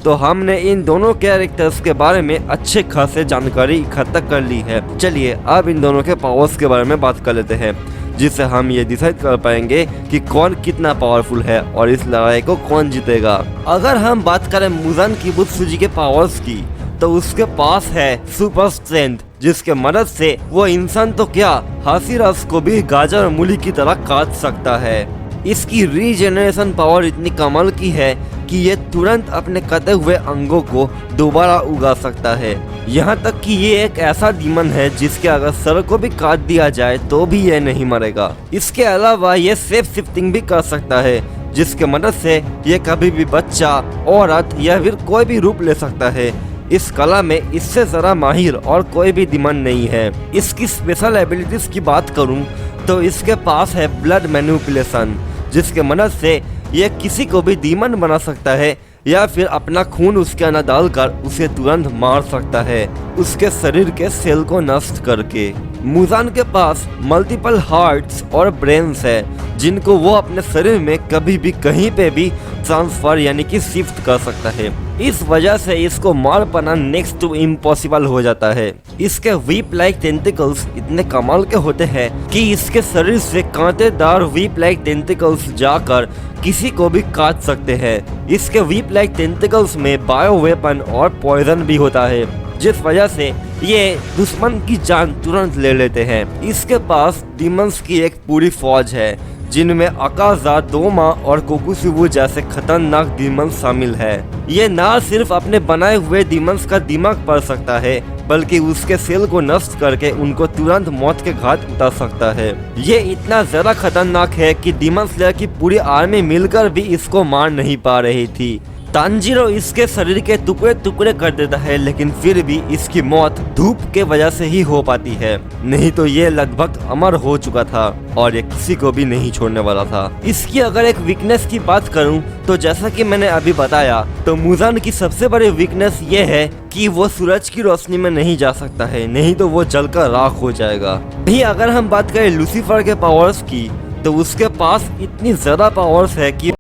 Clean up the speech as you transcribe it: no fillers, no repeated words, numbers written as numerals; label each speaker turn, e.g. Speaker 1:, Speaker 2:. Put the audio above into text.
Speaker 1: तो हमने इन दोनों कैरेक्टर्स के बारे में अच्छे खासे जानकारी इकट्ठा कर ली है। चलिए अब इन दोनों के पावर्स के बारे में बात कर लेते हैं, जिससे हम ये डिसाइड कर पाएंगे कि कौन कितना पावरफुल है और इस लड़ाई को कौन जीतेगा। अगर हम बात करें मुजान किबुत्सुजी के पावर्स की, तो उसके पास है सुपर स्ट्रेंथ, जिसके मदद से वो इंसान तो क्या हाथी को भी गाजर और मूली की तरह काट सकता है। इसकी रीजेनरेशन पावर इतनी कमाल की है कि ये तुरंत अपने कटे हुए अंगों को दोबारा उगा सकता है। यहाँ तक कि ये एक ऐसा डीमन है जिसके अगर सर को भी काट दिया जाए तो भी ये नहीं मरेगा। इसके अलावा ये सेफ शिफ्टिंग भी कर सकता है, जिसके मदद से ये कभी भी बच्चा, औरत या फिर कोई भी रूप ले सकता है। इस कला में इससे जरा माहिर और कोई भी डीमन नहीं है। इसकी स्पेशल एबिलिटीज की बात करूं तो इसके पास है ब्लड मैनिपुलेशन, जिसके मदद से ये किसी को भी डीमन बना सकता है या फिर अपना खून उसके अंदर डालकर उसे तुरंत मार सकता है, उसके शरीर के सेल को नष्ट करके। मुजान के पास मल्टीपल हार्ट्स और ब्रेन्स है, जिनको वो अपने शरीर में कभी भी कहीं पे भी ट्रांसफर यानी कि शिफ्ट कर सकता है। इस वजह से इसको मार पाना नेक्स्ट टू इम्पॉसिबल हो जाता है। इसके व्हीप लाइक टेंटिकल्स इतने कमाल के होते हैं कि इसके शरीर से कांटेदार व्हीप लाइक टेंटिकल्स जाकर किसी को भी काट सकते हैं। इसके व्हीप लाइक टेंटिकल्स में बायो वेपन और पॉइजन भी होता है, जिस वजह से ये दुश्मन की जान तुरंत ले लेते हैं। इसके पास डीमंस की एक पूरी फौज है, जिनमें अकाजा, दोमा और कोकुशिबु जैसे खतरनाक डीमंस शामिल है। ये ना सिर्फ अपने बनाए हुए डीमंस का दिमाग पढ़ सकता है, बल्कि उसके सेल को नष्ट करके उनको तुरंत मौत के घाट उतार सकता है। ये इतना ज्यादा खतरनाक है कि डीमन स्लेयर की पूरी आर्मी मिलकर भी इसको मार नहीं पा रही थी। तांजीरो इसके शरीर के टुकड़े टुकड़े कर देता है, लेकिन फिर भी इसकी मौत धूप के वजह से ही हो पाती है, नहीं तो ये लगभग अमर हो चुका था और ये किसी को भी नहीं छोड़ने वाला था। इसकी अगर एक वीकनेस की बात करूं तो जैसा कि मैंने अभी बताया, तो मुजान की सबसे बड़ी वीकनेस ये है कि वो सूरज की रोशनी में नहीं जा सकता है, नहीं तो वो जलकर राख हो जाएगा। भी अगर हम बात करें लूसीफर के पावर्स की, तो उसके पास इतनी ज्यादा पावर्स है कि